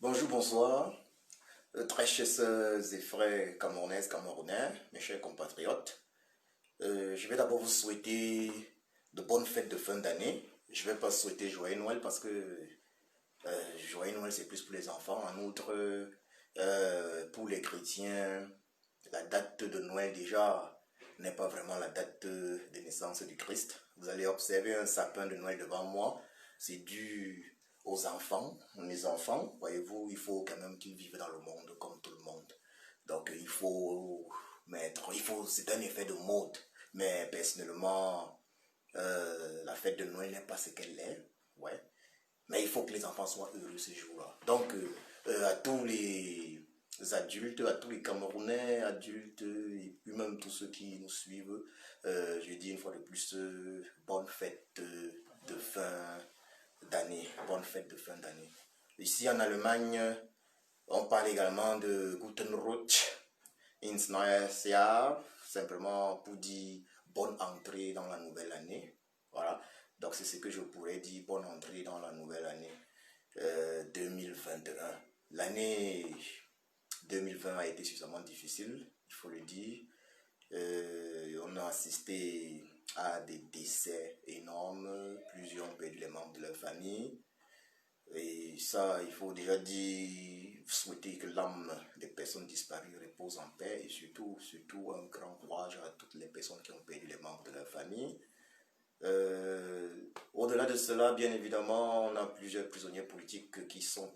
Bonjour, bonsoir, très chers sœurs et frères camerounaises, camerounais, mes chers compatriotes. Je vais d'abord vous souhaiter de bonnes fêtes de fin d'année. Je ne vais pas souhaiter Joyeux Noël parce que Joyeux Noël c'est plus pour les enfants. En outre, pour les chrétiens, la date de Noël déjà n'est pas vraiment la date de naissance du Christ. Vous allez observer un sapin de Noël devant moi. C'est dû aux enfants. Les enfants, voyez-vous, il faut quand même qu'ils vivent dans le monde comme tout le monde. Donc il faut c'est un effet de mode. Mais personnellement, la fête de Noël n'est pas ce qu'elle est. Ouais. Mais il faut que les enfants soient heureux ce jour-là. Donc, à tous les adultes, à tous les Camerounais, adultes, et puis même tous ceux qui nous suivent, je dis une fois de plus, bonne fête de fin d'année. Bonne fête de fin d'année. Ici en Allemagne, on parle également de Guten Rutsch ins neues Jahr, simplement pour dire bonne entrée dans la nouvelle année. Voilà. Donc c'est ce que je pourrais dire, bonne entrée dans la nouvelle année 2021. L'année 2020 a été suffisamment difficile, il faut le dire. On a assisté à des décès énormes, plusieurs ont perdu les membres de leur famille. Et ça, il faut déjà dire, souhaiter que l'âme des personnes disparues repose en paix et surtout un grand courage à toutes les personnes qui ont perdu les membres de leur famille. Au-delà de cela, bien évidemment, on a plusieurs prisonniers politiques qui sont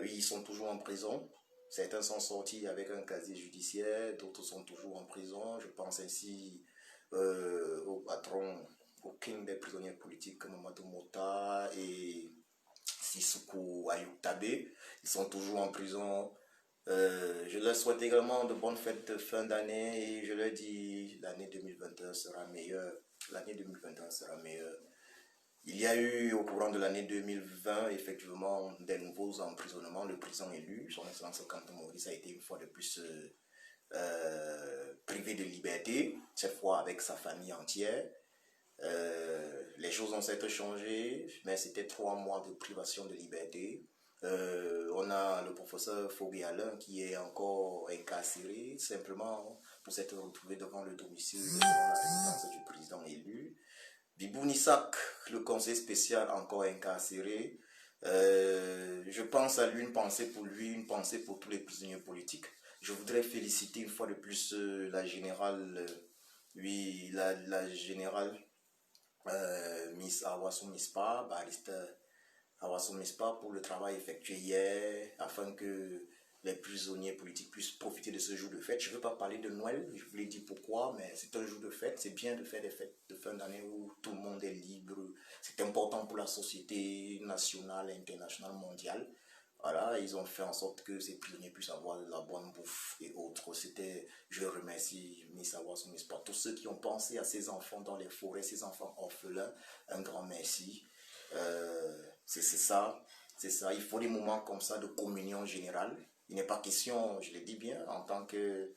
oui, ils sont toujours en prison. Certains sont sortis avec un casier judiciaire, d'autres sont toujours en prison. Je pense ainsi au patron, au king des prisonniers politiques, Mamadou Mota et Sissoko Ayuktabe. Ils sont toujours en prison. Je leur souhaite également de bonnes fêtes de fin d'année et je leur dis l'année 2021 sera meilleure. L'année 2021 sera meilleure. Il y a eu au courant de l'année 2020 effectivement des nouveaux emprisonnements. Le président élu, son excellence Kanto Maurice, a été une fois de plus privé de liberté, cette fois avec sa famille entière. Les choses ont certes changé, mais c'était 3 mois de privation de liberté. On a le professeur Fogé Alain qui est encore incarcéré simplement pour s'être retrouvé devant le domicile, devant la résidence du président élu. Bibou Nissak, le conseiller spécial, encore incarcéré. Je pense à lui, une pensée pour lui, une pensée pour tous les prisonniers politiques. Je voudrais féliciter une fois de plus la générale, oui, la générale Miss Awassou Mispa, bariste Awassou Mispa, pour le travail effectué hier afin que les prisonniers politiques puissent profiter de ce jour de fête. Je ne veux pas parler de Noël, je vous l'ai dit pourquoi, mais c'est un jour de fête. C'est bien de faire des fêtes de fin d'année où tout le monde est libre. C'est important pour la société nationale, internationale, mondiale. Voilà, ils ont fait en sorte que ces prisonniers puissent avoir de la bonne bouffe et autres. Je remercie Miss Awassou Miss pour tous ceux qui ont pensé à ces enfants dans les forêts, ces enfants orphelins. Un grand merci. C'est ça. Il faut des moments comme ça de communion générale. Il n'est pas question, je le dis bien, en tant que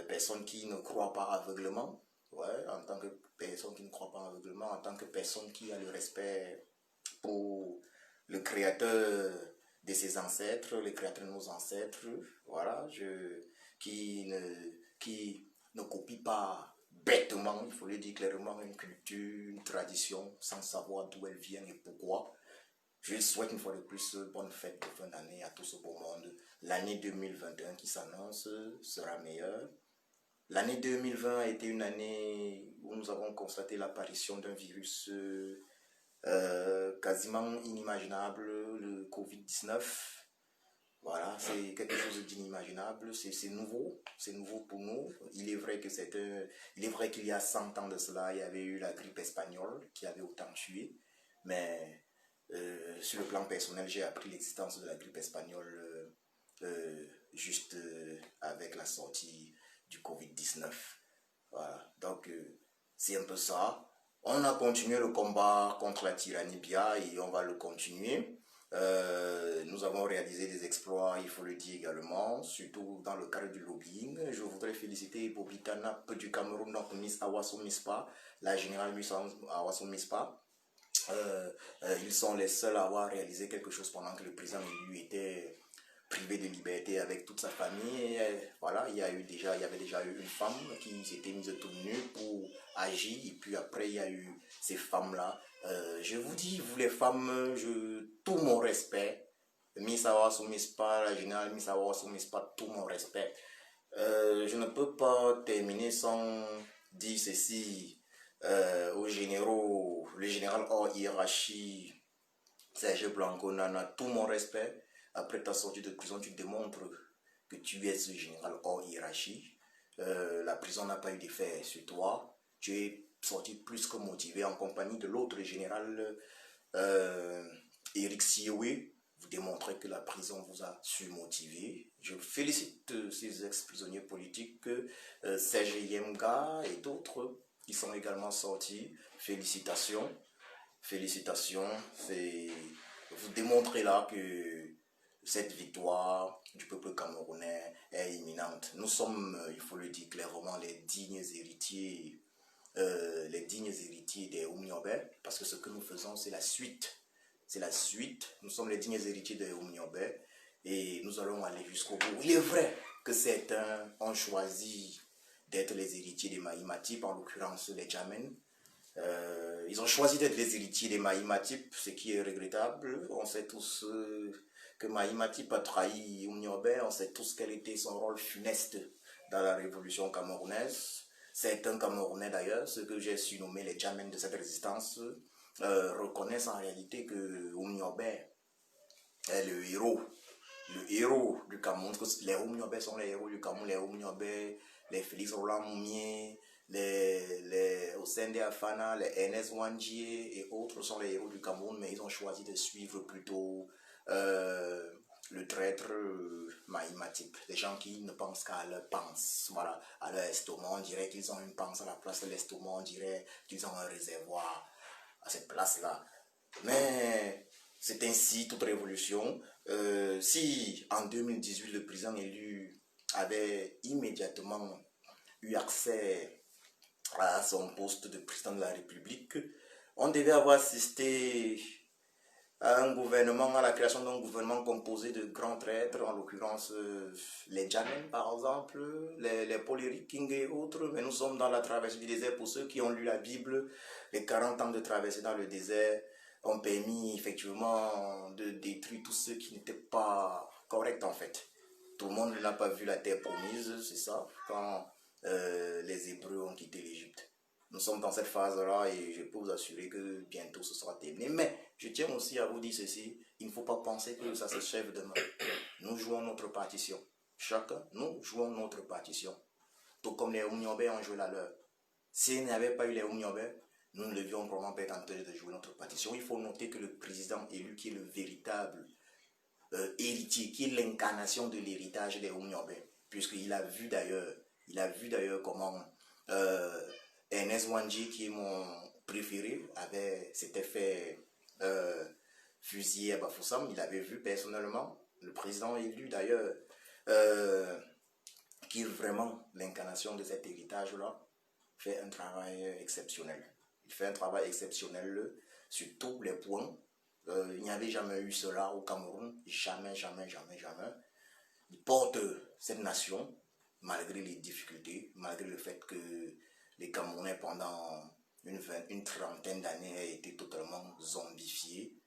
personne qui ne croit pas aveuglement, ouais, en tant que personne qui ne croit pas aveuglement, en tant que personne qui a le respect pour le créateur de ses ancêtres, le créateur de nos ancêtres, voilà, qui ne copie pas bêtement, il faut le dire clairement, une culture, une tradition, sans savoir d'où elle vient et pourquoi. Je souhaite une fois de plus bonne fête de fin d'année à tout ce beau monde. L'année 2021 qui s'annonce sera meilleure. L'année 2020 a été une année où nous avons constaté l'apparition d'un virus quasiment inimaginable, le Covid-19. Voilà, c'est quelque chose d'inimaginable, c'est nouveau pour nous. Il est vrai qu'il y a 100 ans de cela, il y avait eu la grippe espagnole qui avait autant tué, mais sur le plan personnel, j'ai appris l'existence de la grippe espagnole juste avec la sortie du Covid-19. Voilà, donc c'est un peu ça. On a continué le combat contre la tyrannie BIA et on va le continuer. Nous avons réalisé des exploits, il faut le dire également, surtout dans le cadre du lobbying. Je voudrais féliciter Bobitana du Cameroun, donc Miss Awasso Mispa, la générale Miss Awasso Mispa, ils sont les seuls à avoir réalisé quelque chose pendant que le président élu était privé de liberté avec toute sa famille. Et, voilà, il y avait déjà eu une femme qui s'était mise tout nue pour agir. Et puis après, il y a eu ces femmes-là. Je vous dis, vous les femmes, tout mon respect. Miss Awa Soumispa, la générale Miss Awa Soumispa, tout mon respect. Je ne peux pas terminer sans dire ceci aux généraux, le général hors hiérarchie, Serge Blanco Nana, tout mon respect. Après ta sortie de prison, tu démontres que tu es ce général hors hiérarchie. La prison n'a pas eu d'effet sur toi. Tu es sorti plus que motivé en compagnie de l'autre général Eric Sioui. Vous démontrez que la prison vous a surmotivé. Je félicite ces ex-prisonniers politiques, Serge Yemga et d'autres qui sont également sortis. Félicitations. Félicitations. Vous démontrez là que cette victoire du peuple camerounais est imminente. Nous sommes, il faut le dire clairement, les dignes héritiers des Oumniobé, parce que ce que nous faisons, c'est la suite. C'est la suite. Nous sommes les dignes héritiers des Oumniobé et nous allons aller jusqu'au bout. Il est vrai que certains ont choisi d'être les héritiers des Maïmatip, en l'occurrence les Djamen. Ils ont choisi d'être les héritiers des Maïmatip, ce qui est regrettable. On sait tous que Maïmatip a trahi Oumniobé, on sait tous quel était son rôle funeste dans la révolution camerounaise. Certains Camerounais d'ailleurs, ceux que j'ai surnommés les Djamen de cette résistance, reconnaissent en réalité que Oumniobé est le héros du Cameroun. Les Oumniobé sont les héros du Cameroun, les Oumniobé, les Félix Roland Moumier, les Osende Afana, les Ernest Wandier et autres sont les héros du Cameroun, mais ils ont choisi de suivre plutôt le traître Maïmatip. Les gens qui ne pensent qu'à leur panse, voilà, à leur estomac. On dirait qu'ils ont une panse à la place de l'estomac, on dirait qu'ils ont un réservoir à cette place-là. Mais c'est ainsi toute révolution. Si en 2018 le président élu avait immédiatement eu accès à son poste de président de la République, on devait avoir assisté à un gouvernement, à la création d'un gouvernement composé de grands traîtres, en l'occurrence les Djamen par exemple, les Paul Eric King et autres, mais nous sommes dans la traversée du désert. Pour ceux qui ont lu la Bible, les 40 ans de traversée dans le désert ont permis effectivement de détruire tous ceux qui n'étaient pas corrects en fait. Tout le monde n'a pas vu la terre promise, c'est ça, quand les Hébreux ont quitté l'Égypte. Nous sommes dans cette phase-là et je peux vous assurer que bientôt ce sera terminé. Mais je tiens aussi à vous dire ceci, il ne faut pas penser que ça s'achève demain. Nous jouons notre partition. Chacun, nous jouons notre partition. Tout comme les Oumniobé ont joué la leur. S'il n'y avait pas eu les Oumniobé, nous ne devions probablement pas être en train de jouer notre partition. Il faut noter que le président élu, qui est le véritable héritier, qui est l'incarnation de l'héritage des Oumniobé, puisqu'il a vu d'ailleurs comment Ernest Wanji, qui est mon préféré, s'était fait fusiller à Bafoussam. Il avait vu personnellement le président élu d'ailleurs, qui est vraiment l'incarnation de cet héritage-là, fait un travail exceptionnel. Il fait un travail exceptionnel sur tous les points. Il n'y avait jamais eu cela au Cameroun, jamais, jamais, jamais, jamais. Il porte cette nation, malgré les difficultés, malgré le fait que les Camerounais, pendant une trentaine d'années, aient été totalement zombifiés.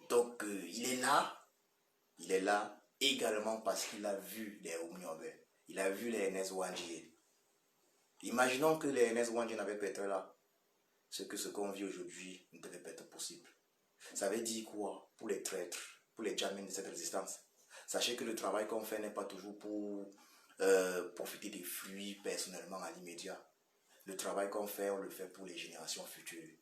Donc, il est là également parce qu'il a vu les Oumniobé, il a vu les Ernest Wandier. Imaginons que les Ernest Wandier n'avaient pas été là. Ce qu'on vit aujourd'hui ne devait pas être possible. Ça veut dire quoi pour les traîtres, pour les Djamen de cette résistance? Sachez que le travail qu'on fait n'est pas toujours pour profiter des fruits personnellement à l'immédiat. Le travail qu'on fait, on le fait pour les générations futures.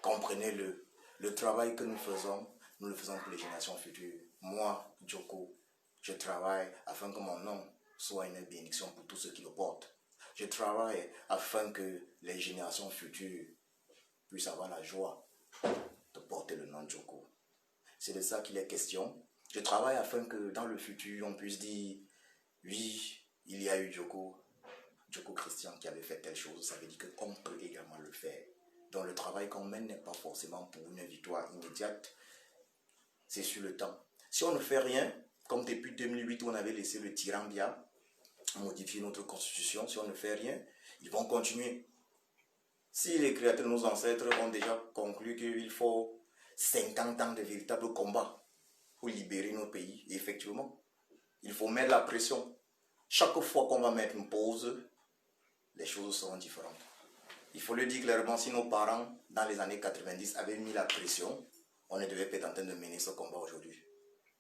Comprenez-le. Le travail que nous le faisons pour les générations futures. Moi, Djoko, je travaille afin que mon nom soit une bénédiction pour tous ceux qui le portent. Je travaille afin que les générations futures puissent avoir la joie de porter le nom de Djoko. C'est de ça qu'il est question. Je travaille afin que dans le futur, on puisse dire, oui, il y a eu Djoko Christian qui avait fait telle chose. Ça veut dire qu'on peut également le faire. Donc le travail qu'on mène n'est pas forcément pour une victoire immédiate, c'est sur le temps. Si on ne fait rien, comme depuis 2008 où on avait laissé le tyran Biya modifier notre constitution, si on ne fait rien, ils vont continuer. Si les créateurs de nos ancêtres ont déjà conclu qu'il faut 50 ans de véritable combat pour libérer nos pays, et effectivement, il faut mettre la pression. Chaque fois qu'on va mettre une pause, les choses seront différentes. Il faut le dire clairement, si nos parents, dans les années 90, avaient mis la pression, on ne devait pas être en train de mener ce combat aujourd'hui.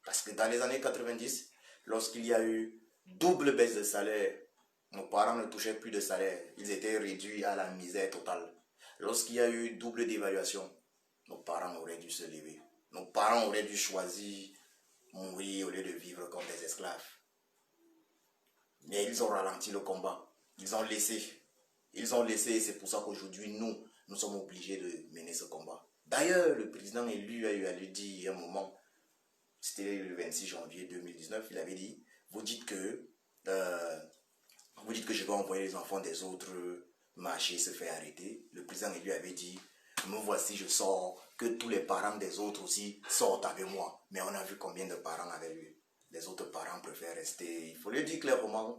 Parce que dans les années 90, lorsqu'il y a eu double baisse de salaire, nos parents ne touchaient plus de salaire, ils étaient réduits à la misère totale. Lorsqu'il y a eu double dévaluation, nos parents auraient dû se lever. Nos parents auraient dû choisir mourir au lieu de vivre comme des esclaves. Mais ils ont ralenti le combat. Ils ont laissé. Ils ont laissé et c'est pour ça qu'aujourd'hui, nous sommes obligés de mener ce combat. D'ailleurs, le président élu a eu à lui dire à un moment, c'était le 26 janvier 2019, il avait dit, vous dites que je vais envoyer les enfants des autres marcher, se faire arrêter. Le président élu avait dit, me voici, je sors, que tous les parents des autres aussi sortent avec moi. Mais on a vu combien de parents avec lui. Les autres parents préfèrent rester, il faut le dire clairement,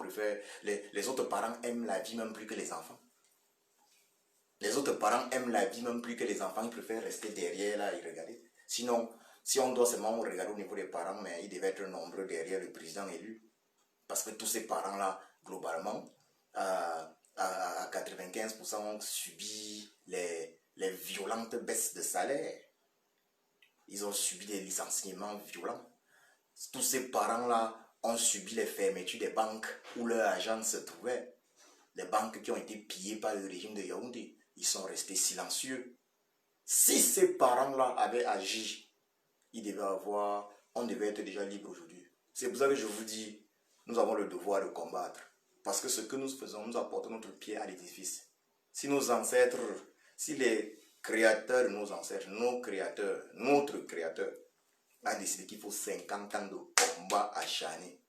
les autres parents aiment la vie même plus que les enfants. Les autres parents aiment la vie même plus que les enfants, ils préfèrent rester derrière là et regarder. Sinon, si on doit seulement regarder au niveau des parents, mais il devait être nombreux derrière le président élu. Parce que tous ces parents-là, globalement, à 95% ont subi les violentes baisses de salaire. Ils ont subi des licenciements violents. Tous ces parents-là ont subi les fermetures des banques où leur agent se trouvait. Les banques qui ont été pillées par le régime de Yaoundé. Ils sont restés silencieux. Si ces parents-là avaient agi, on devait être déjà libre aujourd'hui. C'est pour ça que je vous dis, nous avons le devoir de combattre. Parce que ce que nous faisons, nous apportons notre pied à l'édifice. Si nos ancêtres, si les créateurs de nos ancêtres, notre créateur, a décidé qu'il faut 50 ans de combat acharné.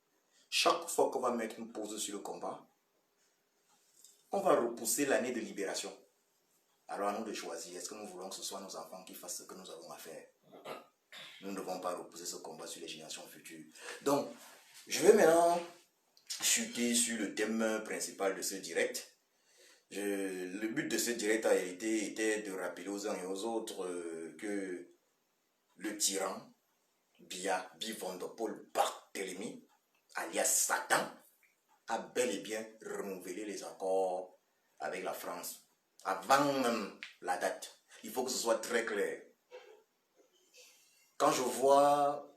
Chaque fois qu'on va mettre une pause sur le combat, on va repousser l'année de libération. Alors à nous de choisir, est-ce que nous voulons que ce soit nos enfants qui fassent ce que nous avons à faire? Nous ne devons pas repousser ce combat sur les générations futures. Donc, je vais maintenant chuter sur le thème principal de ce direct. Le but de ce direct a était de rappeler aux uns et aux autres que le tyran Biya Bivondopol Barthélemy, alias Satan, a bel et bien renouvelé les accords avec la France. Avant même la date, il faut que ce soit très clair. Quand je vois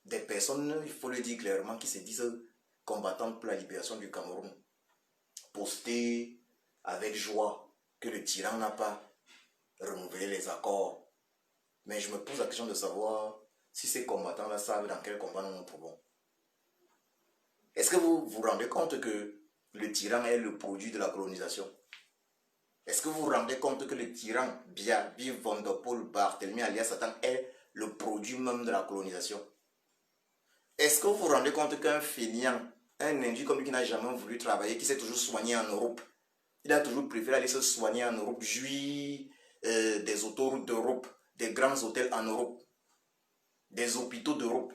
des personnes, il faut le dire clairement, qui se disent combattantes pour la libération du Cameroun, poster avec joie que le tyran n'a pas renouvelé les accords. Mais je me pose la question de savoir si ces combattants-là savent dans quel combat nous nous trouvons. Est-ce que vous vous rendez compte que le tyran est le produit de la colonisation? Est-ce que vous vous rendez compte que le tyran Biya Bivondopol Barthélemy alias Satan est le produit même de la colonisation? Est-ce que vous vous rendez compte qu'un fainéant, un indu comme lui qui n'a jamais voulu travailler, qui s'est toujours soigné en Europe, il a toujours préféré aller se soigner en Europe, jouir des autoroutes d'Europe, des grands hôtels en Europe, des hôpitaux d'Europe.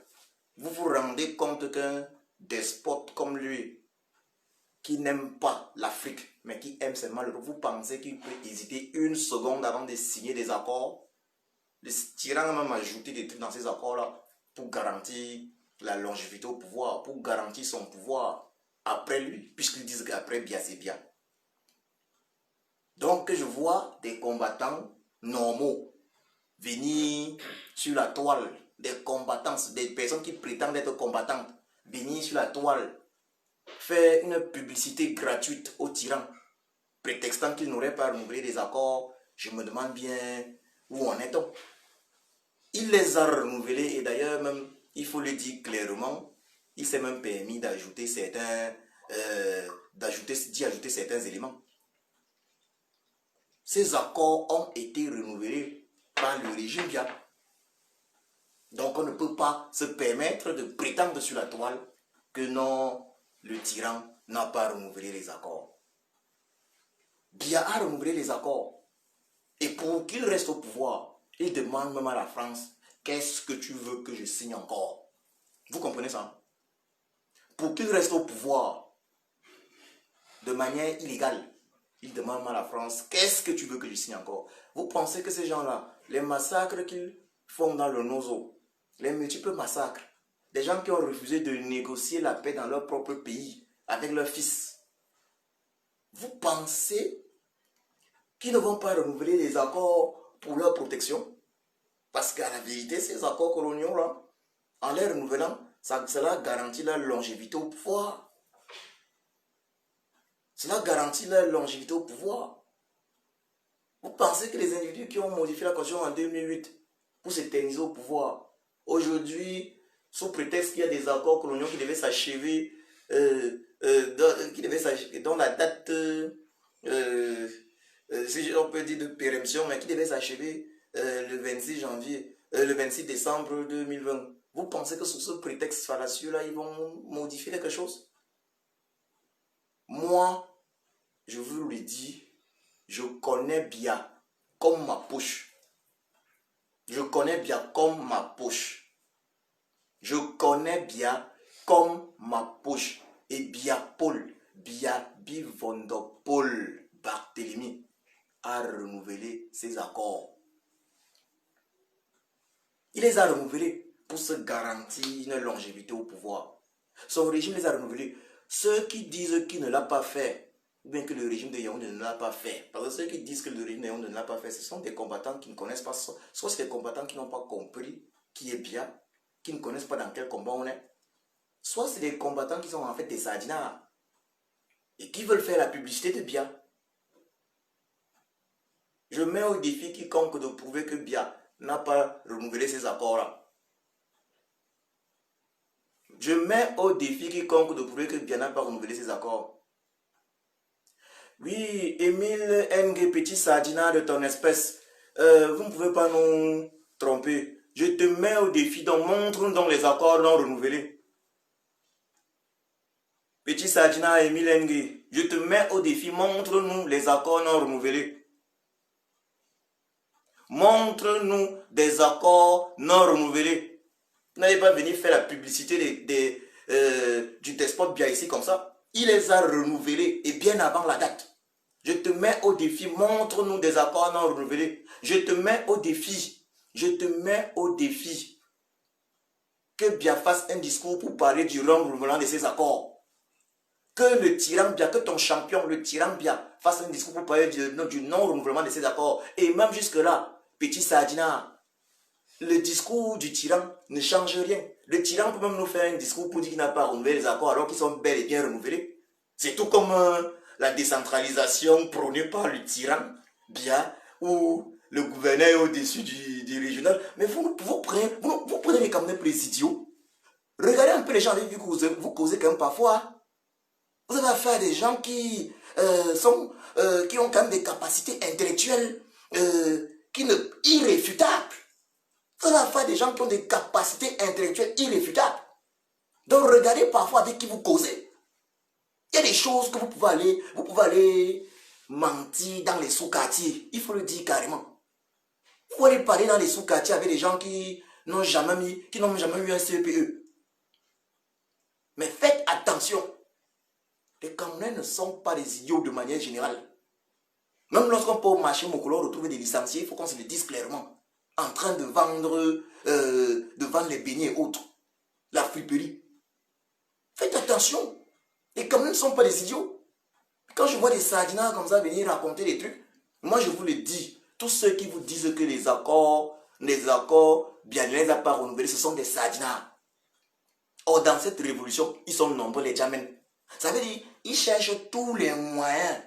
Vous vous rendez compte qu'un despote comme lui, qui n'aime pas l'Afrique, mais qui aime seulement l'Europe, vous pensez qu'il peut hésiter une seconde avant de signer des accords? Le tyran a même ajouté des trucs dans ces accords-là pour garantir la longévité au pouvoir, pour garantir son pouvoir après lui, puisqu'ils disent qu'après Biya, c'est bien. Donc je vois des combattants normaux venir sur la toile, des combattants, des personnes qui prétendent être combattantes, venir sur la toile, faire une publicité gratuite aux tyrans, prétextant qu'ils n'auraient pas renouvelé des accords. Je me demande bien où en est-on. Il les a renouvelés et d'ailleurs même, il faut le dire clairement, il s'est même permis d'ajouter certains éléments. Ces accords ont été renouvelés par le régime Biya. Donc on ne peut pas se permettre de prétendre sur la toile que non, le tyran n'a pas renouvelé les accords. Biya a renouvelé les accords. Et pour qu'il reste au pouvoir, il demande même à la France, qu'est-ce que tu veux que je signe encore? Vous comprenez ça? Pour qu'il reste au pouvoir de manière illégale, il demande à la France, qu'est-ce que tu veux que je signe encore? Vous pensez que ces gens-là, les massacres qu'ils font dans le Nozo, les multiples massacres, des gens qui ont refusé de négocier la paix dans leur propre pays avec leurs fils, vous pensez qu'ils ne vont pas renouveler les accords pour leur protection? Parce qu'à la vérité, ces accords coloniaux-là, en les renouvelant, cela garantit la longévité au pouvoir. Cela garantit la longévité au pouvoir. Vous pensez que les individus qui ont modifié la Constitution en 2008 pour s'éterniser au pouvoir, aujourd'hui, sous prétexte qu'il y a des accords coloniaux qui devaient s'achever, dont la date, si on peut dire de péremption, mais qui devait s'achever le 26 janvier, le 26 décembre 2020. Vous pensez que sous ce prétexte fallacieux-là, ils vont modifier quelque chose? Moi, je vous le dis, je connais bien comme ma poche. Je connais bien comme ma poche. Je connais bien comme ma poche. Et bien Paul, bien Bivondopol Barthélemy a renouvelé ses accords. Il les a renouvelés pour se garantir une longévité au pouvoir. Son régime les a renouvelés. Ceux qui disent qu'il ne l'a pas fait, ou bien que le régime de Yaoundé ne l'a pas fait, parce que ceux qui disent que le régime de Yaoundé ne l'a pas fait, ce sont des combattants qui ne connaissent pas, soit c'est des combattants qui n'ont pas compris qui est bien, qui ne connaissent pas dans quel combat on est, soit c'est des combattants qui sont en fait des sardinards et qui veulent faire la publicité de bien. Je mets au défi quiconque de prouver que Bia n'a pas renouvelé ces accords-là. Je mets au défi quiconque de prouver que Bia n'a pas renouvelé ses accords. Oui, Émile Ng, petit sardinat de ton espèce, vous ne pouvez pas nous tromper. Je te mets au défi, donc montre-nous donc les accords non renouvelés. Petit sardinat Émile Ng, je te mets au défi, montre-nous les accords non renouvelés. Montre-nous des accords non renouvelés. Vous n'allez pas venir faire la publicité du despote Bia ici comme ça. Il les a renouvelés et bien avant la date. Je te mets au défi, montre-nous des accords non renouvelés. Je te mets au défi, que Bia fasse un discours pour parler du renouvellement de ces accords. Que le tyran Bia, que ton champion, le tyran Bia, fasse un discours pour parler du non-renouvellement de ces accords. Et même jusque-là, petit sardinat, le discours du tyran ne change rien. Le tyran peut même nous faire un discours pour dire qu'il n'a pas renouvelé les accords alors qu'ils sont bel et bien renouvelés. C'est tout comme la décentralisation prônée par le tyran Bia, où le gouverneur est au-dessus du régional. Mais vous prenez les camerounais pour les idiots. Regardez un peu les gens avec qui vous causez quand même parfois. Vous avez affaire à des gens qui ont quand même des capacités intellectuelles irréfutables. Vous avez affaire à des gens qui ont des capacités intellectuelles irréfutables. Donc regardez parfois avec qui vous causez. Il y a des choses que vous pouvez aller mentir dans les sous-quartiers. Il faut le dire carrément. Vous pouvez aller parler dans les sous-quartiers avec des gens qui n'ont jamais eu un CPE. Mais faites attention. Les Camerounais ne sont pas des idiots de manière générale. Même lorsqu'on peut au marché Mokolo retrouver des licenciés, il faut qu'on se le dise clairement. En train de vendre les beignets et autres. La friperie. Faites attention. Les Camerounais ne sont pas des idiots. Quand je vois des sardinats comme ça venir raconter des trucs, moi je vous le dis, tous ceux qui vous disent que les accords, bien ne les a pas renouvelés, ce sont des sardinats. Or dans cette révolution, ils sont nombreux les Djamens. Ça veut dire ils cherchent tous les moyens.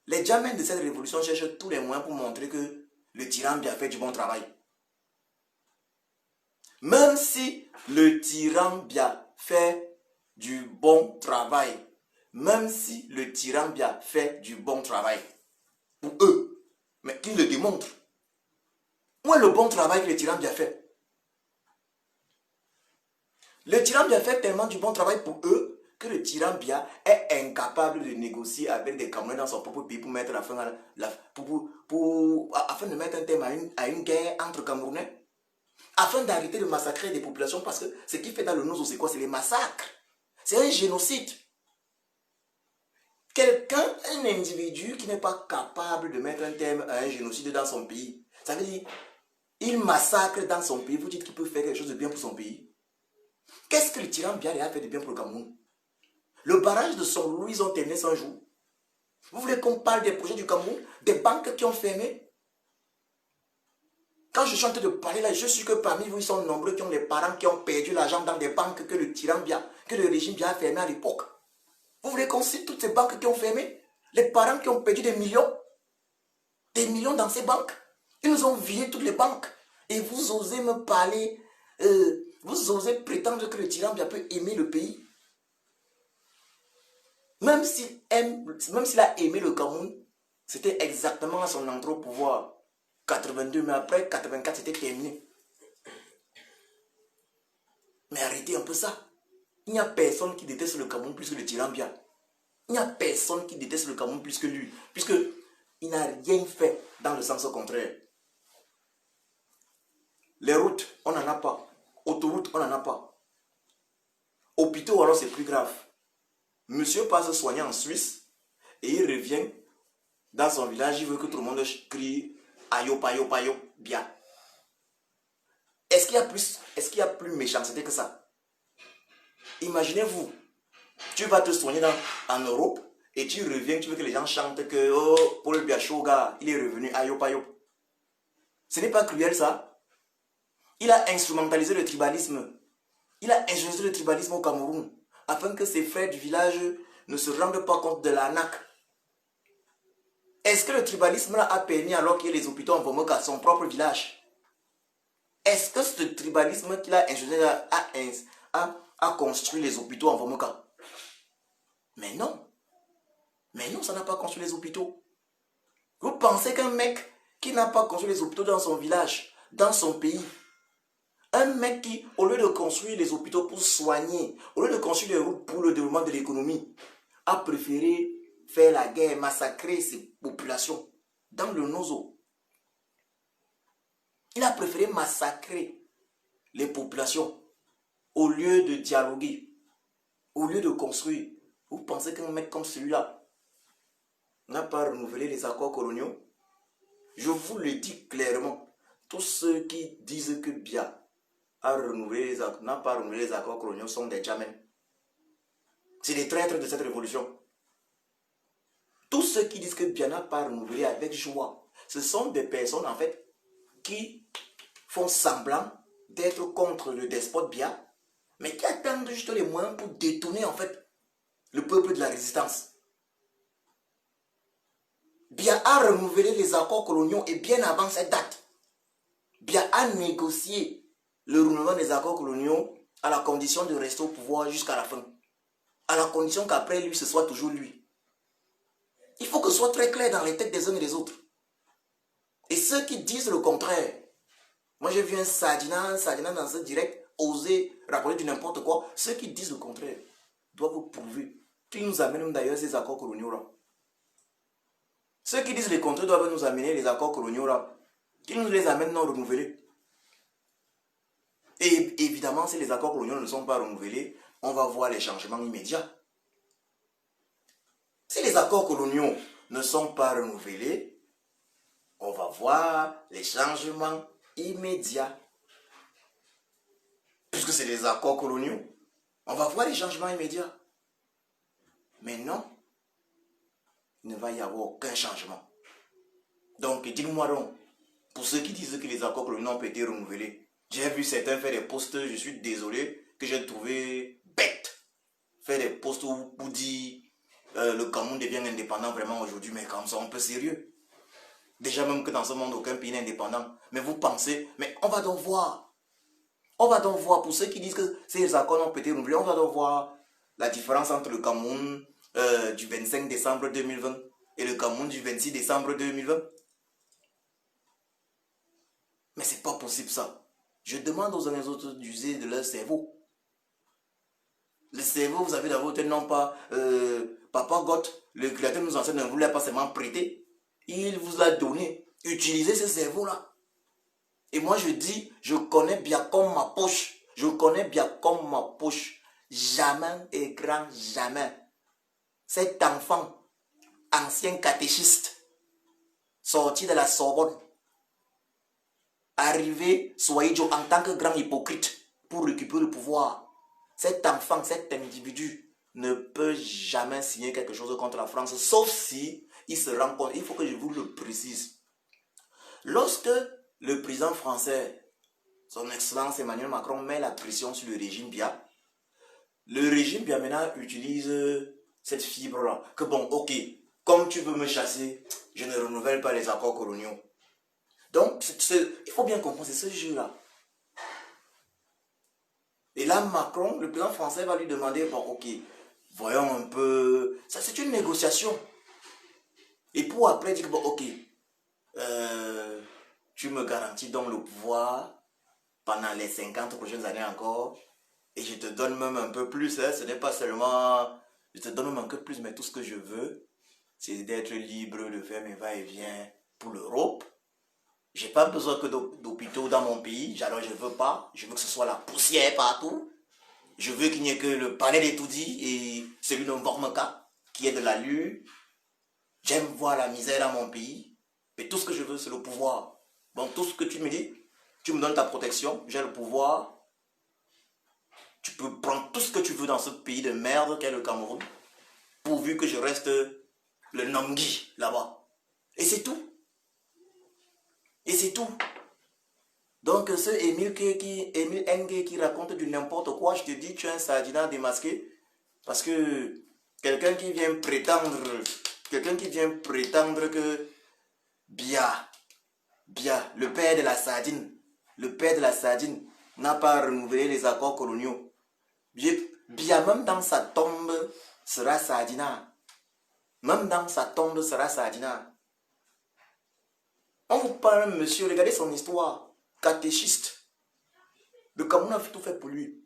Les Djamens de cette révolution cherchent tous les moyens pour montrer que le tyran Bia fait du bon travail. Même si le tyran Bia fait du bon travail, pour eux, mais qu'ils le démontrent. Où est le bon travail que le tyran Bia fait? Le tyran Bia fait tellement du bon travail pour eux que le tyran Biya est incapable de négocier avec des Camerounais dans son propre pays pour mettre la fin à afin de mettre un terme à une guerre entre Camerounais, afin d'arrêter de massacrer des populations, parce que ce qui fait dans le Nozo, c'est quoi? C'est les massacres. C'est un génocide. Quelqu'un, un individu qui n'est pas capable de mettre un terme à un génocide dans son pays, ça veut dire, il massacre dans son pays, vous dites qu'il peut faire quelque chose de bien pour son pays. Qu'est-ce que le tyran Biya a fait de bien pour le Cameroun? Le barrage de Son Louis, ils ont terminé 100 jours. Vous voulez qu'on parle des projets du Cameroun, des banques qui ont fermé? Quand je suis en train de parler là, je suis que parmi vous, ils sont nombreux qui ont des parents qui ont perdu l'argent dans des banques que le tyran Biya, que le régime Biya a fermé à l'époque. Vous voulez qu'on cite toutes ces banques qui ont fermé? Les parents qui ont perdu des millions dans ces banques. Ils nous ont viré toutes les banques. Et vous osez me parler, vous osez prétendre que le tyran Biya peut aimer le pays. Même s'il a aimé le Cameroun, c'était exactement à son entrée au pouvoir. 82, mais après 84, c'était terminé. Mais arrêtez un peu ça. Il n'y a personne qui déteste le Cameroun plus que le tyran Biya. Il n'y a personne qui déteste le Cameroun plus que lui. Puisque il n'a rien fait dans le sens contraire. Les routes, on n'en a pas. Autoroutes, on n'en a pas. Hôpitaux, alors c'est plus grave. Monsieur passe se soigner en Suisse et il revient dans son village, il veut que tout le monde crie Ayop, Ayop, Ayop, Biya. Est-ce qu'il y a plus méchanceté que ça? Imaginez-vous, tu vas te soigner en Europe et tu reviens, tu veux que les gens chantent que oh, Paul Biya Shoga, il est revenu Ayop, Ayop. Ce n'est pas cruel ça? Il a instrumentalisé le tribalisme. Il a instrumentalisé le tribalisme au Cameroun afin que ses frères du village ne se rendent pas compte de l'arnaque. Est-ce que le tribalisme là a permis, alors qu'il y a les hôpitaux en Vomoka, son propre village? Est-ce que ce tribalisme qu'il a instrumentalisé a construit les hôpitaux en Vomoka? Mais non. Mais non, ça n'a pas construit les hôpitaux. Vous pensez qu'un mec qui n'a pas construit les hôpitaux dans son village, dans son pays, un mec qui, au lieu de construire les hôpitaux pour soigner, au lieu de construire les routes pour le développement de l'économie, a préféré faire la guerre, massacrer ses populations dans le Nozo. Il a préféré massacrer les populations au lieu de dialoguer, au lieu de construire. Vous pensez qu'un mec comme celui-là n'a pas renouvelé les accords coloniaux? Je vous le dis clairement, tous ceux qui disent que Biya n'a pas renouvelé les accords coloniaux sont des jamens. C'est des traîtres de cette révolution. Tous ceux qui disent que Biya n'a pas renouvelé avec joie, ce sont des personnes en fait qui font semblant d'être contre le despote Biya, mais qui attendent juste les moyens pour détourner en fait le peuple de la résistance. Biya a renouvelé les accords coloniaux et bien avant cette date, Biya a négocié le renouvellement des accords coloniaux à la condition de rester au pouvoir jusqu'à la fin. À la condition qu'après lui, ce soit toujours lui. Il faut que ce soit très clair dans les têtes des uns et des autres. Et ceux qui disent le contraire, moi j'ai vu un Sadina dans ce direct oser raconter du n'importe quoi. Ceux qui disent le contraire doivent vous prouver qu'ils nous amènent d'ailleurs ces accords coloniaux là. Ceux qui disent le contraire doivent nous amener les accords coloniaux là, qu'ils nous les amènent non renouvelés. Et évidemment, si les accords coloniaux ne sont pas renouvelés, on va voir les changements immédiats. Si les accords coloniaux ne sont pas renouvelés, on va voir les changements immédiats. Puisque c'est des accords coloniaux, on va voir les changements immédiats. Mais non, il ne va y avoir aucun changement. Donc, dites-moi donc, pour ceux qui disent que les accords coloniaux n'ont pas été renouvelés, j'ai vu certains faire des posts, je suis désolé, que j'ai trouvé bête. Faire des posts pour dire le Cameroun devient indépendant vraiment aujourd'hui, mais comme ça, un peu sérieux. Déjà même que dans ce monde, aucun pays n'est indépendant. Mais vous pensez, mais on va donc voir. On va donc voir, pour ceux qui disent que ces accords n'ont pas été renouvelés, on va donc voir la différence entre le Cameroun du 25 décembre 2020 et le Cameroun du 26 décembre 2020. Mais c'est pas possible ça. Je demande aux uns et aux autres d'user de leur cerveau. Le cerveau, vous avez d'abord non pas Papa Goth, le créateur nous enseigne, ne voulait pas seulement prêter. Il vous l'a donné. Utilisez ce cerveau-là. Et moi je dis, je connais bien comme ma poche. Je connais bien comme ma poche. Jamais et grand jamais. Cet enfant, ancien catéchiste, sorti de la Sorbonne, arrivé, soyez Dieu, en tant que grand hypocrite, pour récupérer le pouvoir. Cet enfant, cet individu ne peut jamais signer quelque chose contre la France, sauf si il se rend compte, il faut que je vous le précise. Lorsque le président français, son excellence Emmanuel Macron, met la pression sur le régime Biya, le régime Biya maintenant utilise cette fibre-là. Que bon, ok, comme tu veux me chasser, je ne renouvelle pas les accords coloniaux. Donc, il faut bien comprendre, c'est ce jeu-là. Et là, Macron, le président français, va lui demander, bon, ok, voyons un peu, ça c'est une négociation. Et pour après dire, bon, ok, tu me garantis donc le pouvoir pendant les 50 prochaines années encore, et je te donne même un peu plus, hein, ce n'est pas seulement, je te donne même un peu plus, mais tout ce que je veux, c'est d'être libre de faire mes va-et-vient pour l'Europe. J'ai pas besoin que d'hôpitaux dans mon pays, alors je veux pas, je veux que ce soit la poussière partout. Je veux qu'il n'y ait que le palais des tout-dits et celui de Mormeka, qui est de la lue. J'aime voir la misère dans mon pays. Mais tout ce que je veux, c'est le pouvoir. Bon, tout ce que tu me dis, tu me donnes ta protection, j'ai le pouvoir. Tu peux prendre tout ce que tu veux dans ce pays de merde qu'est le Cameroun, pourvu que je reste le Nangui là-bas. Et c'est tout. Et c'est tout. Donc ce Émile Ngue qui raconte du n'importe quoi, je te dis, tu es un sardinat démasqué. Parce que quelqu'un qui vient prétendre que Biya, le père de la sardine, n'a pas renouvelé les accords coloniaux. Biya, même dans sa tombe, sera sardinat. Même dans sa tombe, sera sardinat. On vous parle, monsieur, regardez son histoire. Catéchiste. Le Cameroun a tout fait pour lui.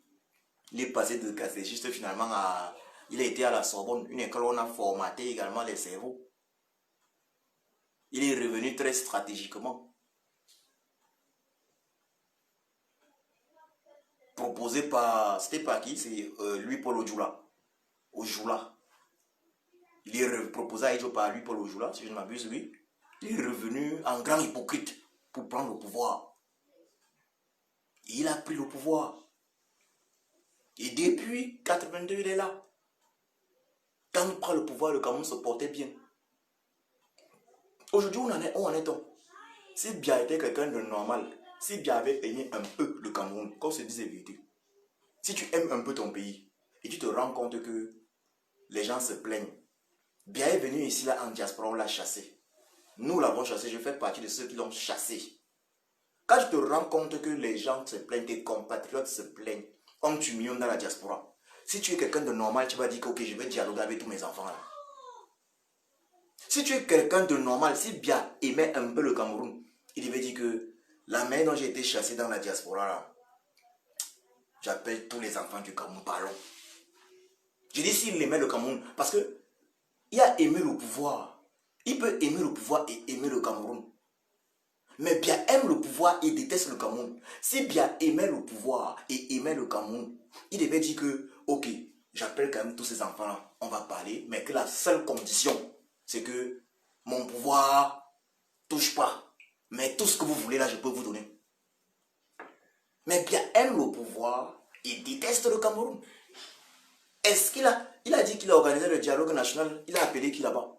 Il est passé de catéchiste finalement à... Il a été à la Sorbonne, une école où on a formaté également les cerveaux. Il est revenu très stratégiquement. Proposé par... C'était par qui? C'est Louis-Paul Ojula. Il est proposé à Edjo par Louis-Paul Ojula, si je ne m'abuse, lui. Il est revenu en grand hypocrite pour prendre le pouvoir. Et il a pris le pouvoir. Et depuis 82, il est là. Quand il prend le pouvoir, le Cameroun se portait bien. Aujourd'hui, où en est-on? Si Biya était quelqu'un de normal, si Biya avait aimé un peu le Cameroun, qu'on se dise la vérité, si tu aimes un peu ton pays et tu te rends compte que les gens se plaignent, Biya est venu ici là en diaspora, on l'a chassé. Nous l'avons chassé, je fais partie de ceux qui l'ont chassé. Quand tu te rends compte que les gens se plaignent, tes compatriotes se plaignent, on tue millions dans la diaspora. Si tu es quelqu'un de normal, tu vas dire que ok, je vais dialoguer avec tous mes enfants là. Si tu es quelqu'un de normal, si Biya aimait un peu le Cameroun, il devait dire que la manière dont j'ai été chassé dans la diaspora là, j'appelle tous les enfants du Cameroun, parlons. Je dis s'il aimait le Cameroun, parce que il a aimé le pouvoir. Il peut aimer le pouvoir et aimer le Cameroun. Mais Biya aime le pouvoir et déteste le Cameroun. Si Biya aimait le pouvoir et aimait le Cameroun, il devait dire que, ok, j'appelle quand même tous ces enfants-là, on va parler, mais que la seule condition, c'est que mon pouvoir touche pas. Mais tout ce que vous voulez là, je peux vous donner. Mais Biya aime le pouvoir et déteste le Cameroun. Est-ce qu'il a... Il a dit qu'il a organisé le dialogue national, il a appelé qui là-bas?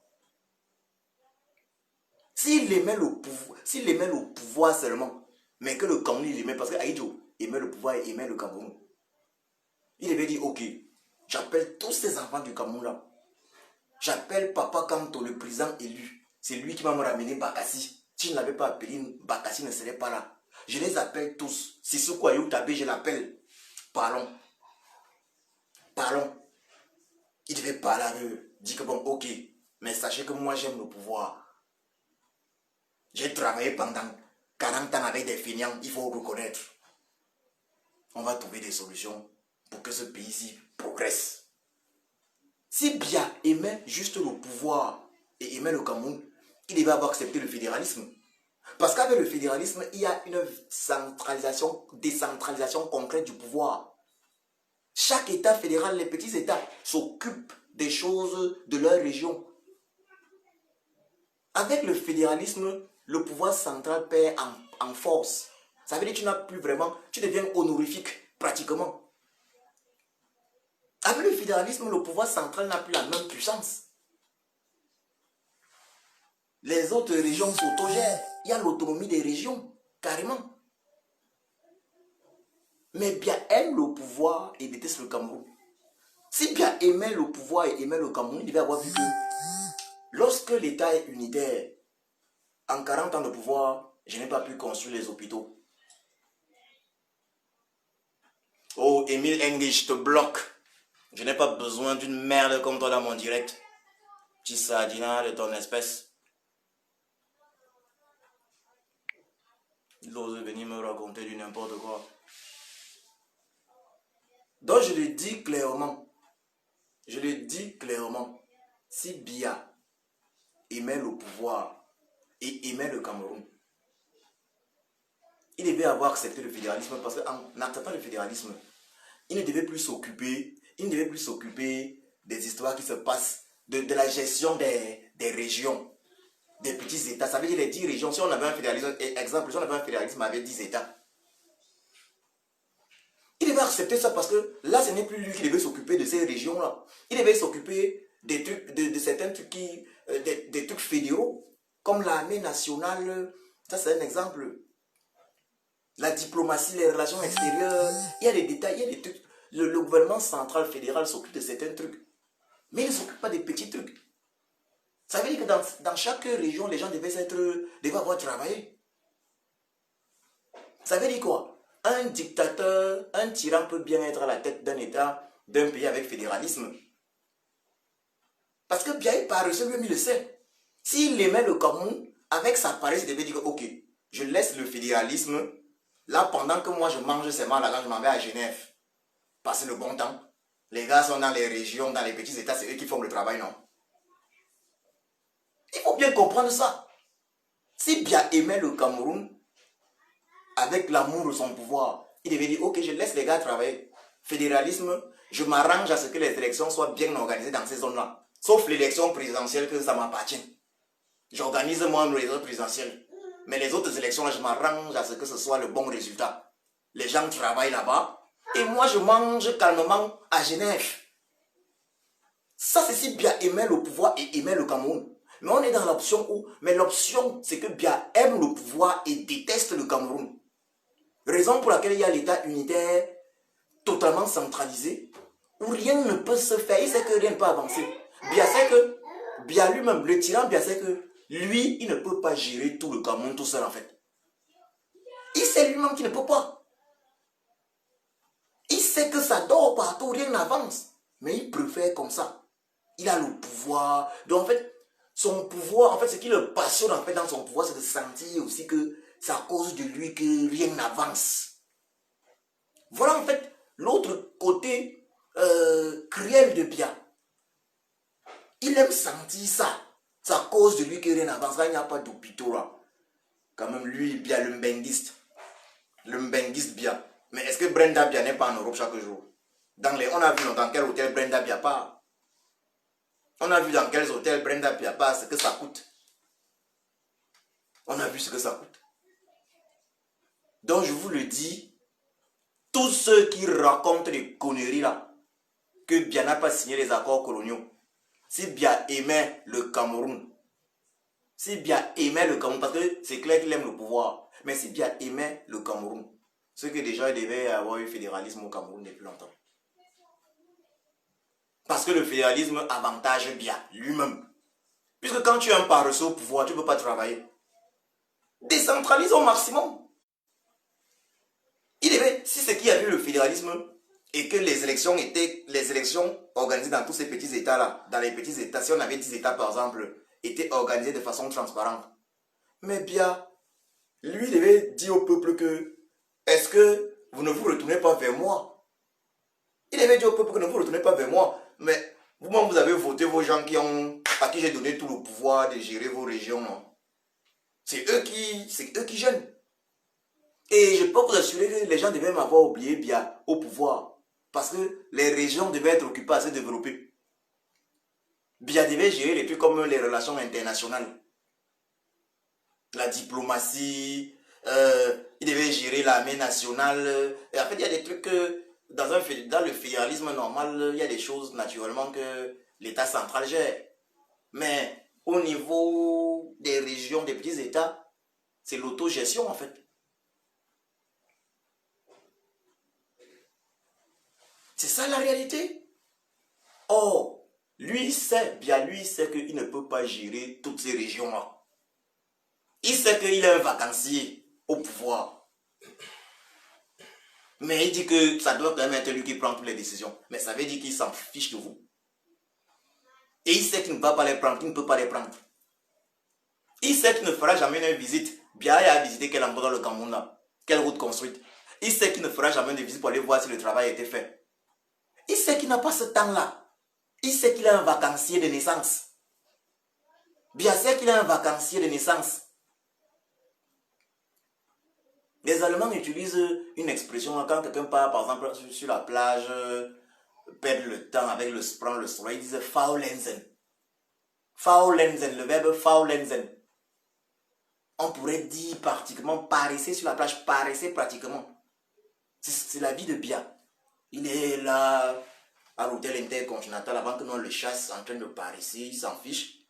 S'il aimait le pouvoir seulement, mais que le Cameroun il aimait, parce que Aïdjo aimait le pouvoir et aimait le Cameroun, il avait dit, ok, j'appelle tous ces enfants du Cameroun là. J'appelle Papa Kanto, le président élu. C'est lui qui va me ramener Bakassi. Si je ne l'avais pas appelé, Bakassi ne serait pas là. Je les appelle tous. Si ce quoi Tabé, je l'appelle. Parlons. Parlons. Il devait parler à eux. Dire que bon, ok, mais sachez que moi j'aime le pouvoir. J'ai travaillé pendant 40 ans avec des feignants, il faut reconnaître. On va trouver des solutions pour que ce pays-ci progresse. Si Biya aimait juste le pouvoir et aimait le Cameroun, il devait avoir accepté le fédéralisme. Parce qu'avec le fédéralisme, il y a une décentralisation concrète du pouvoir. Chaque État fédéral, les petits États, s'occupent des choses de leur région. Avec le fédéralisme, le pouvoir central perd en force. Ça veut dire que tu n'as plus vraiment, tu deviens honorifique pratiquement. Avec le fédéralisme, le pouvoir central n'a plus la même puissance. Les autres régions s'autogèrent. Il y a l'autonomie des régions, carrément. Mais Biya aime le pouvoir et déteste le Cameroun. Si Biya aimait le pouvoir et aimait le Cameroun, il devait avoir vu que lorsque l'État est unitaire, en 40 ans de pouvoir, je n'ai pas pu construire les hôpitaux. Oh, Émile Engie, je te bloque. Je n'ai pas besoin d'une merde comme toi dans mon direct. Petit sardinat de ton espèce. Il ose venir me raconter du n'importe quoi. Donc je le dis clairement. Si Biya aimait le pouvoir et aimait le Cameroun, il devait avoir accepté le fédéralisme parce qu'en acceptant le fédéralisme, il ne devait plus s'occuper des histoires qui se passent, de la gestion des régions, des petits États. Ça veut dire les 10 régions. Si on avait un fédéralisme, exemple, si on avait un fédéralisme avec 10 États, il devait accepter ça parce que là, ce n'est plus lui qui devait s'occuper de ces régions-là. Il devait s'occuper des trucs, de certains trucs des trucs fédéraux, comme l'armée nationale. Ça, c'est un exemple. La diplomatie, les relations extérieures. Il y a des détails, il y a des trucs. Le gouvernement central fédéral s'occupe de certains trucs. Mais il ne s'occupe pas des petits trucs. Ça veut dire que dans chaque région, les gens devaient avoir travaillé. Ça veut dire quoi? Un dictateur, un tyran peut bien être à la tête d'un État, d'un pays avec fédéralisme. Parce que Biya est paresseux, lui, il le sait. S'il aimait le Cameroun, avec sa paresse, il devait dire, ok, je laisse le fédéralisme. Là, pendant que moi, je mange seulement là, je m'en vais à Genève. Passer le bon temps. Les gars sont dans les régions, dans les petits États, c'est eux qui font le travail, non? Il faut bien comprendre ça. Si Biya aimait le Cameroun, avec l'amour de son pouvoir, il devait dire, ok, je laisse les gars travailler. Fédéralisme, je m'arrange à ce que les élections soient bien organisées dans ces zones-là. Sauf l'élection présidentielle que ça m'appartient. J'organise moi l'élection présidentielle. Mais les autres élections, là, je m'arrange à ce que ce soit le bon résultat. Les gens travaillent là-bas. Et moi, je mange calmement à Genève. Ça, c'est si Biya aimait le pouvoir et aimait le Cameroun. Mais on est dans l'option où... Mais l'option, c'est que Biya aime le pouvoir et déteste le Cameroun. Raison pour laquelle il y a l'État unitaire totalement centralisé, où rien ne peut se faire. Il sait que rien ne peut avancer. Biya sait que... Biya lui-même, le tyran, Biya sait que lui, il ne peut pas gérer tout le Cameroun tout seul en fait. Il sait lui-même qu'il ne peut pas. Il sait que ça dort partout, rien n'avance. Mais il préfère comme ça. Il a le pouvoir. Donc en fait, son pouvoir, en fait, ce qui le passionne en fait dans son pouvoir, c'est de sentir aussi que c'est à cause de lui que rien n'avance. Voilà en fait l'autre côté cruel de Biya. Il aime sentir ça. C'est à cause de lui que rien n'avance. Là, il n'y a pas d'hôpitaux là. Quand même, lui, Biya, le mbenguiste. Le mbenguiste Biya. Mais est-ce que Brenda Biya n'est pas en Europe chaque jour? On a vu dans quel hôtel Brenda Biya part. On a vu dans quels hôtels Brenda Biya part, ce que ça coûte. On a vu ce que ça coûte. Donc je vous le dis, tous ceux qui racontent des conneries là, que Biya n'a pas signé les accords coloniaux, si Biya aimait le Cameroun, parce que c'est clair qu'il aime le pouvoir, mais si Biya aimait le Cameroun, ce que déjà il devait avoir eu fédéralisme au Cameroun depuis longtemps. Parce que le fédéralisme avantage Biya lui-même. Puisque quand tu es un paresseux au pouvoir, tu ne peux pas travailler. Décentralise au maximum. Si c'est qu'il y avait le fédéralisme et que les élections organisées dans tous ces petits États-là, dans les petits États, si on avait 10 États par exemple, étaient organisées de façon transparente. Mais Biya, lui, devait dire au peuple que est-ce que vous ne vous retournez pas vers moi? gens à qui j'ai donné tout le pouvoir de gérer vos régions, non? C'est eux qui gênent. Et je peux vous assurer que les gens devaient m'avoir oublié bien au pouvoir. Parce que les régions devaient être occupées à se développer. Bien devait gérer les trucs comme les relations internationales. La diplomatie, il devait gérer l'armée nationale. Et en fait, il y a des trucs que dans le fédéralisme normal, il y a des choses naturellement que l'État central gère. Mais au niveau des régions, des petits États, c'est l'autogestion en fait. C'est ça la réalité. Or, lui sait qu'il ne peut pas gérer toutes ces régions-là. Il sait qu'il est un vacancier au pouvoir. Mais il dit que ça doit quand même être lui qui prend toutes les décisions. Mais ça veut dire qu'il s'en fiche de vous. Et il sait qu'il ne va pas les prendre, qu'il ne peut pas les prendre. Il sait qu'il ne fera jamais une visite. Bien, il a visité quel endroit dans le Cameroun là. Quelle route construite. Il sait qu'il ne fera jamais de visite pour aller voir si le travail a été fait. Il sait qu'il n'a pas ce temps-là. Il sait qu'il est un vacancier de naissance. Bien, sait qu'il est un vacancier de naissance. Les Allemands utilisent une expression quand quelqu'un part, par exemple, sur la plage, perd le temps avec le soleil, ils disent faulenzen. Faulenzen, le verbe faulenzen. On pourrait dire pratiquement paresser sur la plage, paresser pratiquement. C'est la vie de Bia. Il est là, à l'hôtel intercontinental, avant que l'on le chasse en train de paresser, il s'en fiche.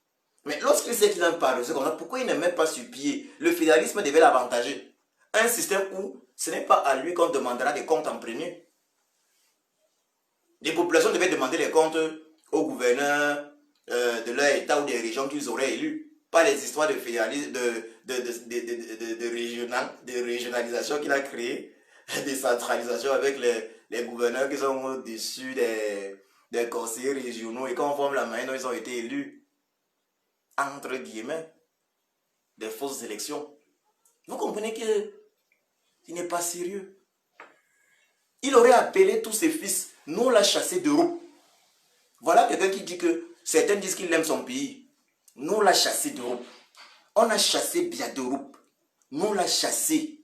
Mais lorsqu'il sait qu'il a un paresseux comme ça, pourquoi il ne met pas sur pied? Le fédéralisme devait l'avantager. Un système où ce n'est pas à lui qu'on demandera des comptes en premier. Les populations devaient demander les comptes aux gouverneurs de leur état ou des régions qu'ils auraient élus. Pas les histoires de fédéralisme, de régionalisation qu'il a créé, de centralisation avec les gouverneurs qui sont au-dessus des conseillers régionaux et quand on forme la manière dont ils ont été élus, entre guillemets, des fausses élections. Vous comprenez qu'il n'est pas sérieux. Il aurait appelé tous ses fils, nous on l'a chassé d'Europe. Voilà quelqu'un qui dit que certains disent qu'il aime son pays. Nous on l'a chassé d'Europe. On a chassé bien d'Europe. Nous on l'a chassé.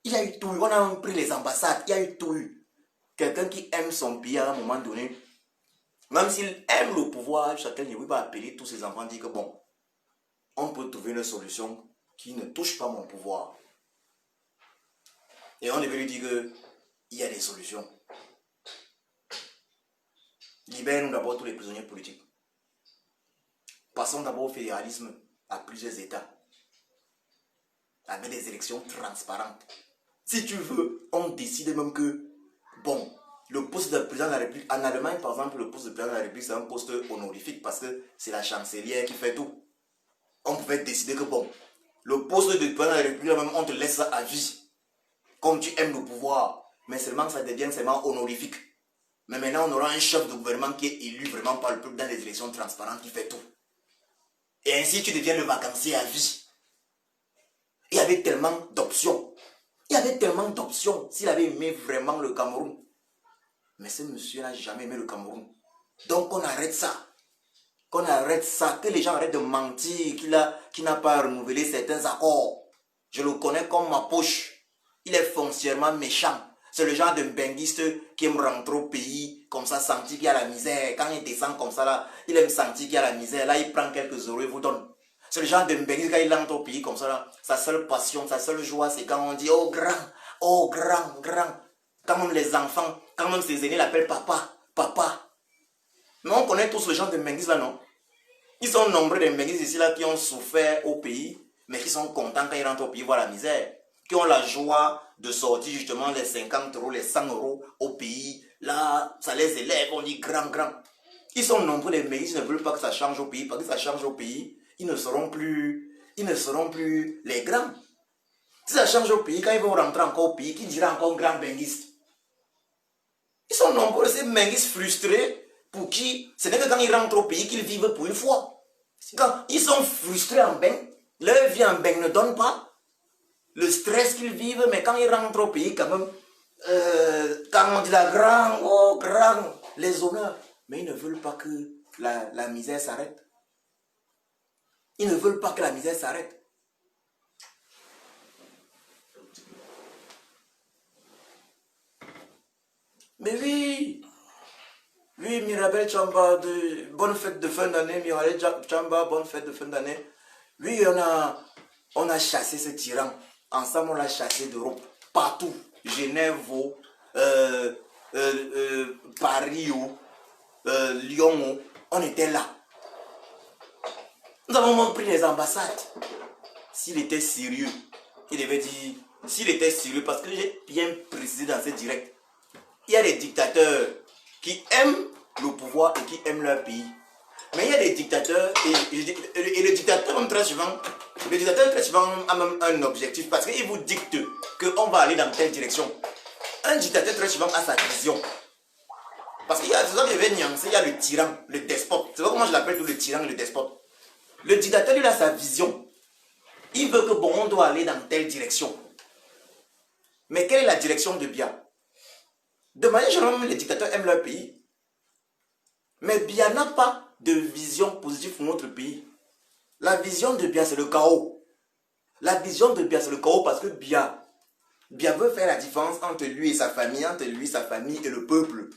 Il y a eu tout. On a pris les ambassades. Il y a eu tout. Quelqu'un qui aime son pays à un moment donné, même s'il aime le pouvoir, chacun ne va appeler tous ses enfants et dire que bon, on peut trouver une solution qui ne touche pas mon pouvoir. Et on devait lui dire qu'il y a des solutions. Libère-nous d'abord tous les prisonniers politiques. Passons d'abord au fédéralisme à plusieurs États. Avec des élections transparentes. Si tu veux, on décide même que, bon, le poste de président de la République, en Allemagne par exemple, le poste de président de la République c'est un poste honorifique parce que c'est la chancelière qui fait tout. On pouvait décider que bon, le poste de président de la République, même, on te laisse ça à vie. Comme tu aimes le pouvoir, mais seulement ça devient seulement honorifique. Mais maintenant, on aura un chef de gouvernement qui est élu vraiment par le peuple dans des élections transparentes qui fait tout. Et ainsi, tu deviens le vacancier à vie. Il y avait tellement d'options. Il y avait tellement d'options s'il avait aimé vraiment le Cameroun. Mais ce monsieur n'a jamais aimé le Cameroun. Donc, on arrête ça. Qu'on arrête ça. Que les gens arrêtent de mentir qu'il n'a pas renouvelé certains accords. Je le connais comme ma poche. Il est foncièrement méchant. C'est le genre de benguiste qui aime rentrer au pays, comme ça, sentir qu'il y a la misère. Quand il descend comme ça, là, il aime sentir qu'il y a la misère. Là, il prend quelques euros et vous donne. C'est le genre de benguiste, quand il rentre au pays comme ça, là, sa seule passion, sa seule joie, c'est quand on dit, oh grand. Quand même les enfants, quand même ses aînés l'appellent papa. Mais on connaît tous le genre de benguiste là, non? Ils sont nombreux de benguistes ici, là, qui ont souffert au pays, mais qui sont contents quand ils rentrent au pays voir la misère. Qui ont la joie de sortir justement les 50 euros, les 100 euros au pays. Là, ça les élève, on dit grand. Ils sont nombreux, les métis ne veulent pas que ça change au pays. Parce que ça change au pays, ils ne seront plus les grands. Si ça change au pays, quand ils vont rentrer encore au pays, qui dira encore grand benguiste? Ils sont nombreux, ces benguistes frustrés, pour qui, ce n'est que quand ils rentrent au pays qu'ils vivent pour une fois. Quand ils sont frustrés en beng, leur vie en beng ne donne pas. Le stress qu'ils vivent, mais quand ils rentrent au pays, quand même, quand on dit la grand, les honneurs, mais ils ne veulent pas que la misère s'arrête. Ils ne veulent pas que la misère s'arrête. Mais oui, oui, Mirabel Chamba, bonne fête de fin d'année, Mirabel Chamba, bonne fête de fin d'année. Oui, on a chassé ce tyran. Ensemble, on l'a chassé d'Europe. Partout. Genève, Paris, Lyon, on était là. Nous avons même pris les ambassades. S'il était sérieux, il devait dire, s'il était sérieux, parce que j'ai bien précisé dans ce direct, il y a des dictateurs qui aiment le pouvoir et qui aiment leur pays. Mais il y a des dictateurs, et le dictateur, même très souvent, le dictateur très souvent a même un objectif, parce qu'il vous dicte qu'on va aller dans telle direction. Un dictateur très souvent a sa vision. Parce qu'il y a des gens qui veulent nuancer, il y a le tyran, le despote. C'est pas comment je l'appelle, le tyran et le despote. Le dictateur, il a sa vision. Il veut que bon, on doit aller dans telle direction. Mais quelle est la direction de Biya? De manière générale, les dictateurs aiment leur pays. Mais Biya n'a pas de vision positive pour notre pays. La vision de Biya, c'est le chaos. La vision de Biya, c'est le chaos parce que Biya veut faire la différence entre lui et sa famille, et le peuple.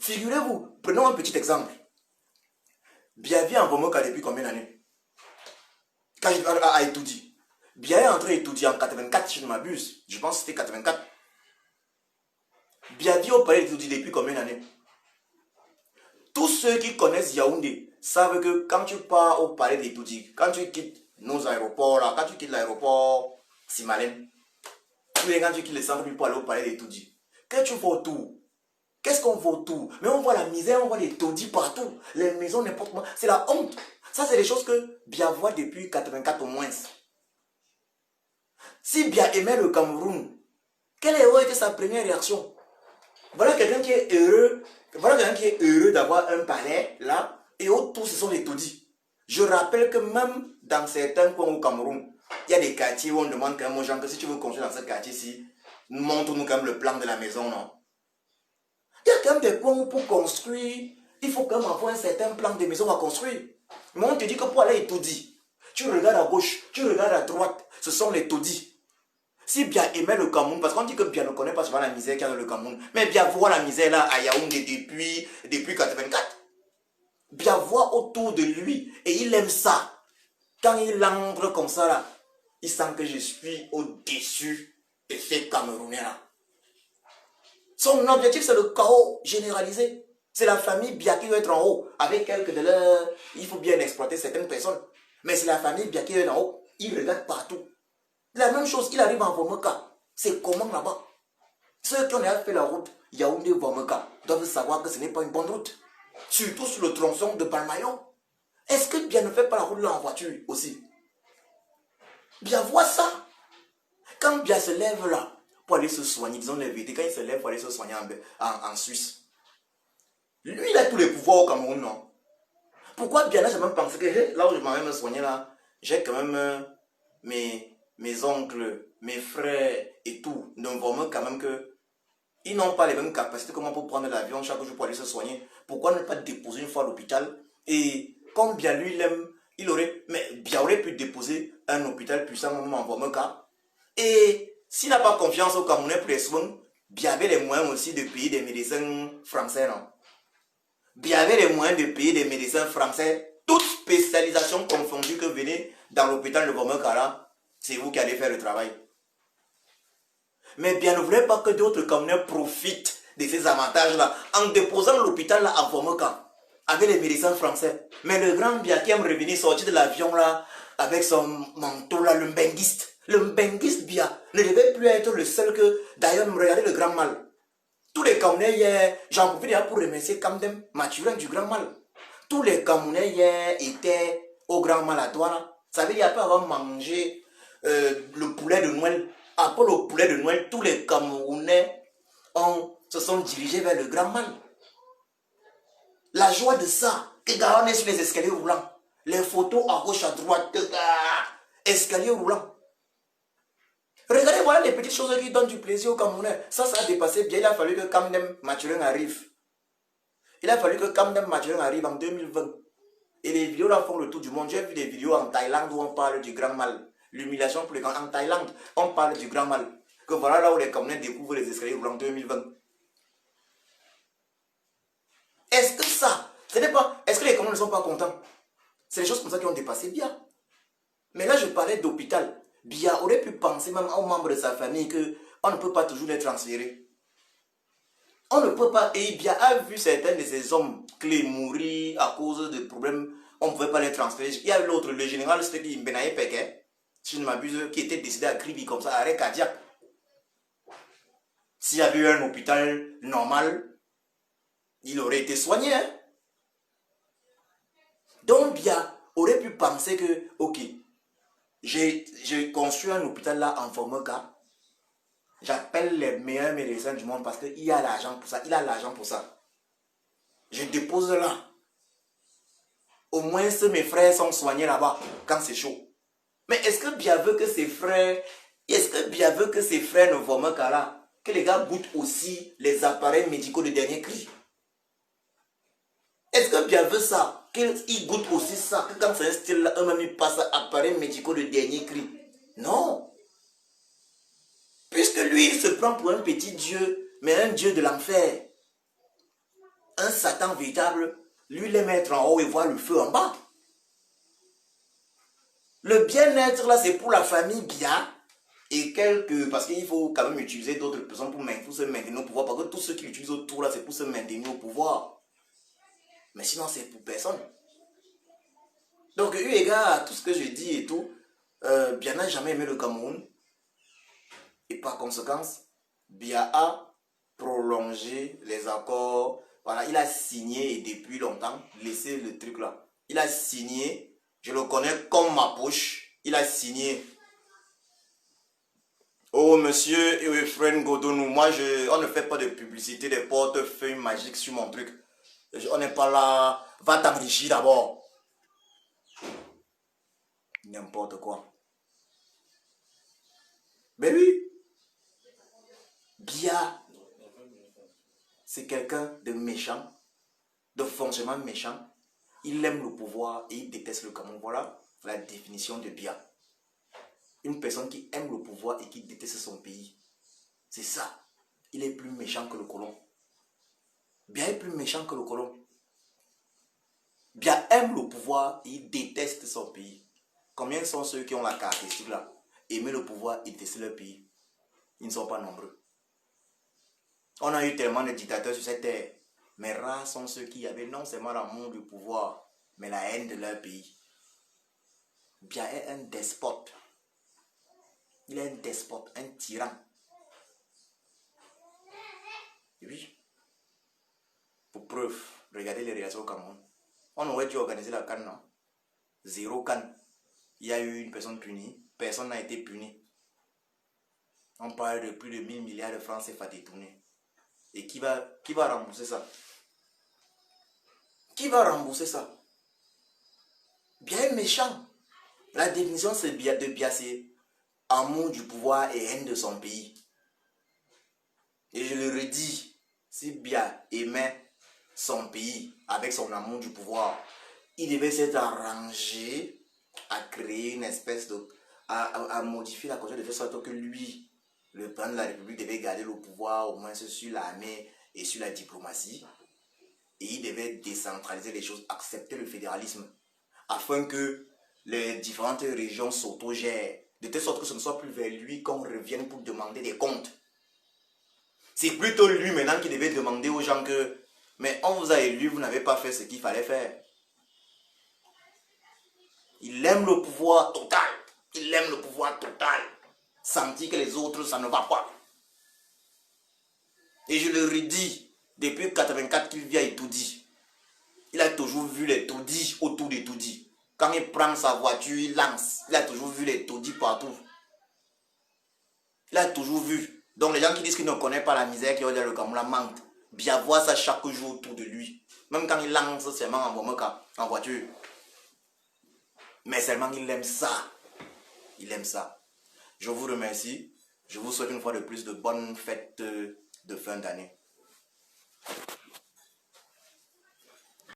Figurez-vous, prenons un petit exemple. Biya vit en Vomoka depuis combien d'années? Quand je vais à Etoudi. Biya est entré à Etoudi en 84, si je ne m'abuse. Je pense que c'était 84. Biya vit au palais d'Etoudi depuis combien d'années? Tous ceux qui connaissent Yaoundé savent que quand tu pars au palais d'Etoudi, quand tu quittes nos aéroports, là, quand tu quittes l'aéroport Simalène, quand tu quittes le centre pour aller au palais d'Etoudi, que tu vois autour? Qu'est-ce qu'on voit autour? Mais on voit la misère, on voit les taudis partout, les maisons n'importe quoi. C'est la honte. Ça, c'est des choses que Biya voit depuis 84 au moins. Si Biya aimait le Cameroun, quelle aurait été sa première réaction? Voilà quelqu'un qui est heureux. Voilà quelqu'un qui est heureux d'avoir un palais là, et autour ce sont les taudis. Je rappelle que même dans certains coins au Cameroun, il y a des quartiers où on demande quand même aux gens que si tu veux construire dans ce quartier-ci, montre-nous quand même le plan de la maison, non? Il y a quand même des coins où pour construire, il faut quand même avoir un certain plan de maison à construire. Mais on te dit que pour aller étoudi, tu regardes à gauche, tu regardes à droite, ce sont les taudis. Si Biya aimait le Cameroun, parce qu'on dit que Biya ne connaît pas souvent la misère qu'il y a dans le Cameroun, mais Biya voit la misère là à Yaoundé depuis 84. Biya voit autour de lui et il aime ça. Quand il entre comme ça là, il sent que je suis au-dessus de ces Camerounais là. Son objectif c'est le chaos généralisé. C'est la famille Biya qui doit être en haut. Avec quelques de leurs... Il faut bien exploiter certaines personnes. Mais c'est la famille Biya qui doit être en haut. Il regarde partout. La même chose, il arrive en Vomoka. C'est comment là-bas? Ceux qui ont fait la route Yaoundé-Vomoka doivent savoir que ce n'est pas une bonne route. Surtout sur le tronçon de Balmayon. Est-ce que Biya ne fait pas la route là en voiture aussi? Biya voit ça. Quand Biya se lève là pour aller se soigner, disons les vérités, quand il se lève pour aller se soigner en Suisse, lui il a tous les pouvoirs au Cameroun, non? Pourquoi Biya n'a jamais pensé que là où je m'en vais me soigner là, j'ai quand même mes oncles, mes frères et tout, ne voient quand même que ils n'ont pas les mêmes capacités comment pour prendre l'avion chaque jour pour aller se soigner. Pourquoi ne pas déposer une fois à l'hôpital? Et comme Biya lui l'aime, Biya aurait pu déposer un hôpital puissant en Vomoka. Et s'il n'a pas confiance au Camerounais pour les soins, Biya avait les moyens aussi de payer des médecins français, non? Biya avait les moyens de payer des médecins français, toutes spécialisations confondues que venez dans l'hôpital de Vomoka là. C'est vous qui allez faire le travail. Mais Biya ne voulait pas que d'autres Camerounais profitent de ces avantages-là en déposant l'hôpital là à Vomoka avec les médecins français. Mais le grand Biya qui aime revenir sortir de l'avion là avec son manteau là, le mbenguiste. Le mbenguiste Biya ne devait plus être le seul que... D'ailleurs, regardez le grand mal. Tous les Camerounais hier, j'en profite déjà pour remercier Kamdem, Mathurin du grand mal. Tous les Camerounais hier étaient au grand mal à Douala. Ça veut dire après avoir mangé le poulet de Noël. Après le poulet de Noël, tous les Camerounais se sont dirigés vers le grand mal. La joie de ça, que on est sur les escaliers roulants. Les photos à gauche, à droite, escaliers roulants. Regardez, voilà les petites choses qui donnent du plaisir aux Camerounais. Ça a dépassé bien. Il a fallu que Kamdem Mathurin arrive. Il a fallu que Camden Mathurin arrive en 2020. Et les vidéos là font le tour du monde. J'ai vu des vidéos en Thaïlande où on parle du grand mal. L'humiliation pour les grands. En Thaïlande, on parle du grand mal. Que voilà là où les Camerounais découvrent les escaliers en 2020. Est-ce que ça, ce n'est pas... Est-ce que les Camerounais ne sont pas contents? C'est les choses comme ça qui ont dépassé Biya. Mais là, je parlais d'hôpital. Biya aurait pu penser même aux membres de sa famille qu'on ne peut pas toujours les transférer. On ne peut pas... Et Biya a vu certains de ces hommes clés mourir à cause de problèmes. On ne pouvait pas les transférer. Il y a l'autre, le général, c'était qui Benaye Peke, si je ne m'abuse, qui était décédé à Kribi comme ça, arrêt cardiaque. S'il y avait eu un hôpital normal, il aurait été soigné. Hein? Donc Biya aurait pu penser que, ok, j'ai construit un hôpital là en forme cas. J'appelle les meilleurs médecins du monde parce qu'il y a l'argent pour ça. Il a l'argent pour ça. Je dépose là. Au moins, mes frères sont soignés là-bas quand c'est chaud. Mais est-ce que Biya veut que ses frères... Est-ce que Biya veut que ses frères ne forment qu'à là? Que les gars goûtent aussi les appareils médicaux de dernier cri? Est-ce que Biya veut ça? Qu'ils goûtent aussi ça? Que quand c'est un style là, eux-mêmes ils passent à appareils médicaux de dernier cri? Non. Puisque lui, il se prend pour un petit dieu, mais un dieu de l'enfer. Un Satan véritable, lui les mettre en haut et voir le feu en bas. Le bien-être là, c'est pour la famille Biya et quelques... Parce qu'il faut quand même utiliser d'autres personnes pour se maintenir au pouvoir. Parce que tous ceux qui l'utilisent autour là, c'est pour se maintenir au pouvoir. Mais sinon, c'est pour personne. Donc, eu égard à tout ce que je dis et tout, Biya n'a jamais aimé le Cameroun. Et par conséquent, Biya a prolongé les accords. Voilà, il a signé et depuis longtemps, laissez le truc là. Il a signé, je le connais comme ma poche. Il a signé. Oh monsieur Euphrène Godonou, moi on ne fait pas de publicité des portefeuilles magiques sur mon truc. On n'est pas là. Va t'enrichir d'abord. N'importe quoi. Mais oui. Biya, c'est quelqu'un de méchant, de fonctionnement méchant. Il aime le pouvoir et il déteste le Cameroun. Voilà la définition de Biya. Une personne qui aime le pouvoir et qui déteste son pays. C'est ça. Il est plus méchant que le colon. Biya est plus méchant que le colon. Biya aime le pouvoir et il déteste son pays. Combien sont ceux qui ont la caractéristique là? Aimer le pouvoir et détester leur pays. Ils ne sont pas nombreux. On a eu tellement de dictateurs sur cette terre. Mais rares sont ceux qui avaient non seulement l'amour du pouvoir, mais la haine de leur pays. Biya est un despote. Il est un despote, un tyran. Oui. Pour preuve, regardez les réactions au Cameroun. On aurait dû organiser la CAN, non? 0 CAN. Il y a eu une personne punie. Personne n'a été puni. On parle de plus de 1000 milliards de francs CFA détournés. Et qui va rembourser ça? Qui va rembourser ça? Biya est méchant. La définition de Biya, c'est amour du pouvoir et haine de son pays. Et je le redis, si Biya aimait son pays avec son amour du pouvoir, il devait s'être arrangé à créer une espèce de... à modifier la constitution de telle sorte que lui, le président de la République, devait garder le pouvoir au moins sur l'armée et sur la diplomatie. Et il devait décentraliser les choses, accepter le fédéralisme, afin que les différentes régions s'autogèrent, de telle sorte que ce ne soit plus vers lui qu'on revienne pour demander des comptes. C'est plutôt lui maintenant qui devait demander aux gens que, mais on vous a élu, vous n'avez pas fait ce qu'il fallait faire. Il aime le pouvoir total. Il aime le pouvoir total. Sentir que les autres, ça ne va pas. Et je le redis, depuis 1984 qu'il vit à Etoudi, il a toujours vu les taudis autour d'Etoudi. Quand il prend sa voiture, il lance. Il a toujours vu les taudis partout. Il a toujours vu. Donc les gens qui disent qu'ils ne connaissent pas la misère qui est dans le Cameroun mentent. Bien voir ça chaque jour autour de lui. Même quand il lance seulement en voiture. Mais seulement il aime ça. Il aime ça. Je vous remercie. Je vous souhaite une fois de plus de bonnes fêtes de fin d'année.